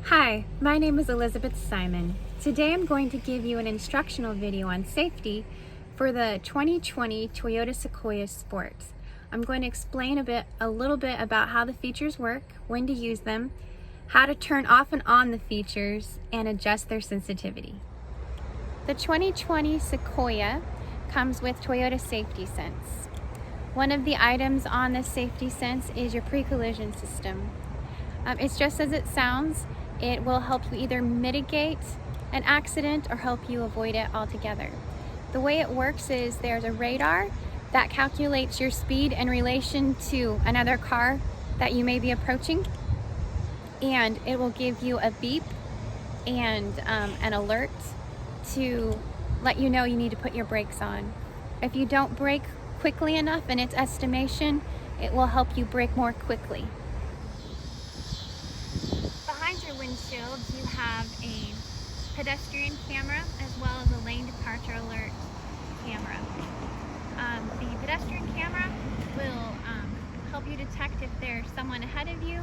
Hi, my name is Elizabeth Simon. Today I'm going to give you an instructional video on safety for the 2020 Toyota Sequoia Sport. I'm going to explain a little bit about how the features work, when to use them, how to turn off and on the features, and adjust their sensitivity. The 2020 Sequoia comes with Toyota Safety Sense. One of the items on this safety sense is your pre-collision system. It's just as it sounds. It will help you either mitigate an accident or help you avoid it altogether. The way it works is there's a radar that calculates your speed in relation to another car that you may be approaching, and it will give you a beep and an alert to let you know you need to put your brakes on. If you don't brake quickly enough in its estimation, it will help you brake more quickly. Behind your windshield, you have a pedestrian camera as well as a lane departure alert camera. The pedestrian camera will help you detect if there's someone ahead of you,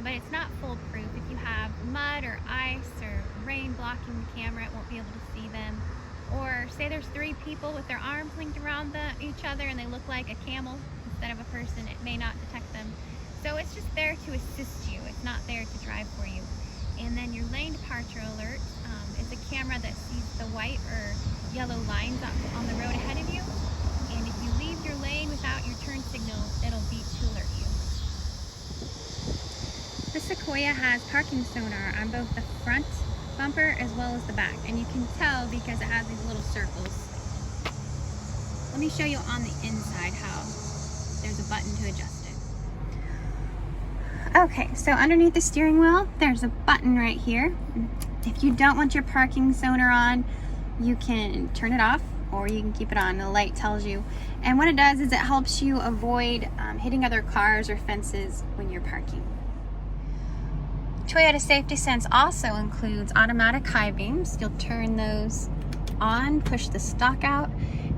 but it's not foolproof. If you have mud or ice or rain blocking the camera, it won't be able to see them. Or say there's three people with their arms linked around each other and they look like a camel instead of a person, it may not detect them. So it's just there to assist you. It's not there to drive for you. And then your lane departure alert is a camera that sees the white or yellow lines on the road ahead of you. And if you leave your lane without your turn signal, it'll beep to alert you. The Sequoia has parking sonar on both the front bumper as well as the back. And you can tell because it has these little circles. Let me show you on the inside how there's a button to adjust it. Okay, so underneath the steering wheel, there's a button right here. If you don't want your parking sonar on, you can turn it off or you can keep it on. The light tells you. And what it does is it helps you avoid hitting other cars or fences when you're parking. Toyota Safety Sense also includes automatic high beams. You'll turn those on, push the stalk out,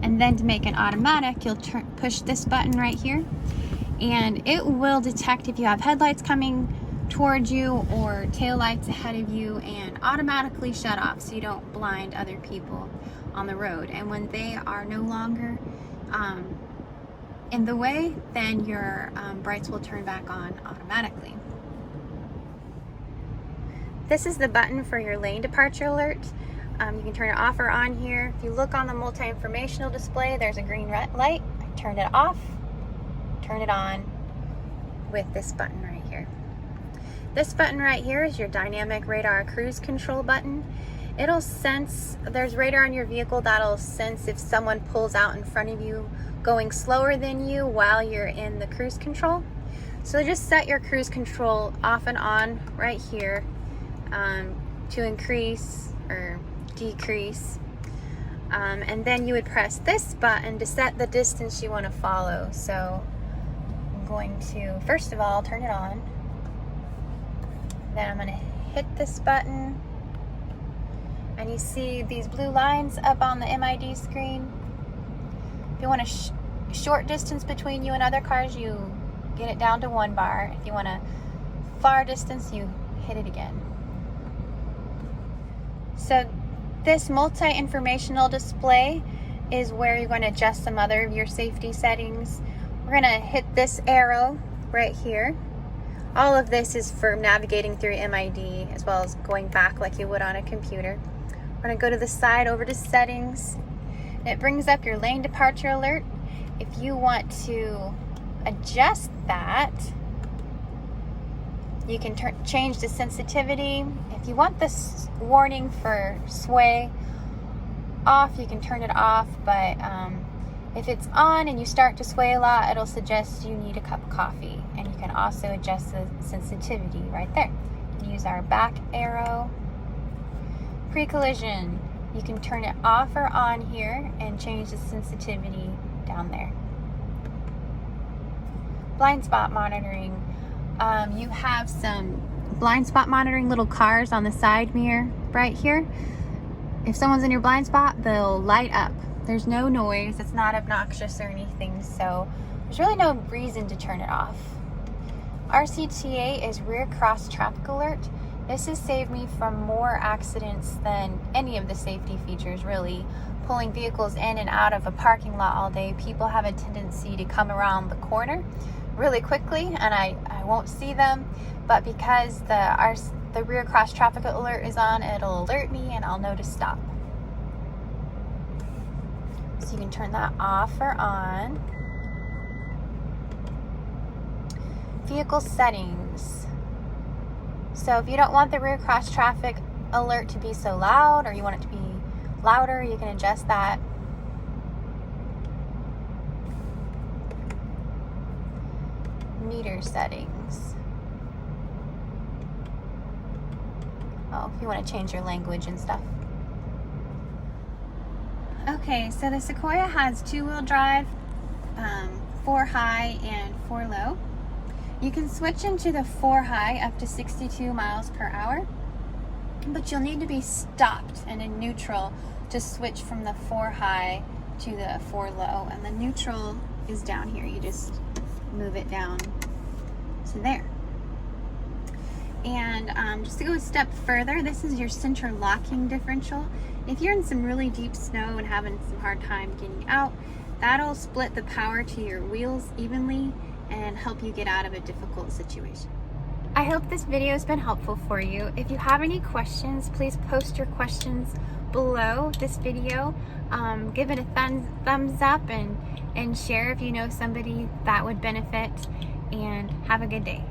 and then to make an automatic, you'll push this button right here. And it will detect if you have headlights coming towards you or taillights ahead of you and automatically shut off so you don't blind other people on the road. And when they are no longer in the way, then your brights will turn back on automatically. This is the button for your lane departure alert. You can turn it off or on here. If you look on the multi-informational display, there's a green light. I turned it off. Turn it on with this button right here. This button right here is your dynamic radar cruise control button. It'll sense, there's radar on your vehicle that'll sense if someone pulls out in front of you going slower than you while you're in the cruise control. So just set your cruise control off and on right here to increase or decrease. And then you would press this button to set the distance you want to follow. So going to, first of all, turn it on. Then I'm going to hit this button. And you see these blue lines up on the MID screen. If you want a short distance between you and other cars, you get it down to 1 bar. If you want a far distance, you hit it again. So this multi-informational display is where you're going to adjust some other of your safety settings. We're going to hit this arrow right here. All of this is for navigating through MID as well as going back like you would on a computer. We're going to go to the side over to settings. And it brings up your lane departure alert. If you want to adjust that, you can change the sensitivity. If you want this warning for sway off, you can turn it off, but if it's on and you start to sway a lot, it'll suggest you need a cup of coffee. And you can also adjust the sensitivity right there. You can use our back arrow. Pre-collision, you can turn it off or on here and change the sensitivity down there. Blind spot monitoring. You have some blind spot monitoring little cars on the side mirror right here. If someone's in your blind spot, they'll light up. There's no noise, it's not obnoxious or anything, so there's really no reason to turn it off. RCTA is rear cross traffic alert. This has saved me from more accidents than any of the safety features, really. Pulling vehicles in and out of a parking lot all day, people have a tendency to come around the corner really quickly, and I won't see them, but because the rear cross traffic alert is on, it'll alert me and I'll know to stop. So you can turn that off or on. Vehicle settings. So if you don't want the rear cross traffic alert to be so loud, or you want it to be louder, you can adjust that. Meter settings. Oh, if you want to change your language and stuff. Okay, so the Sequoia has 2-wheel drive, 4 high and 4 low. You can switch into the 4 high up to 62 miles per hour, but you'll need to be stopped and in neutral to switch from the 4 high to the 4 low, and the neutral is down here. You just move it down to there. And just to go a step further, this is your center locking differential. If you're in some really deep snow and having some hard time getting out, that'll split the power to your wheels evenly and help you get out of a difficult situation. I hope this video has been helpful for you. If you have any questions, please post your questions below this video. Give it a thumbs up and share if you know somebody that would benefit, and have a good day.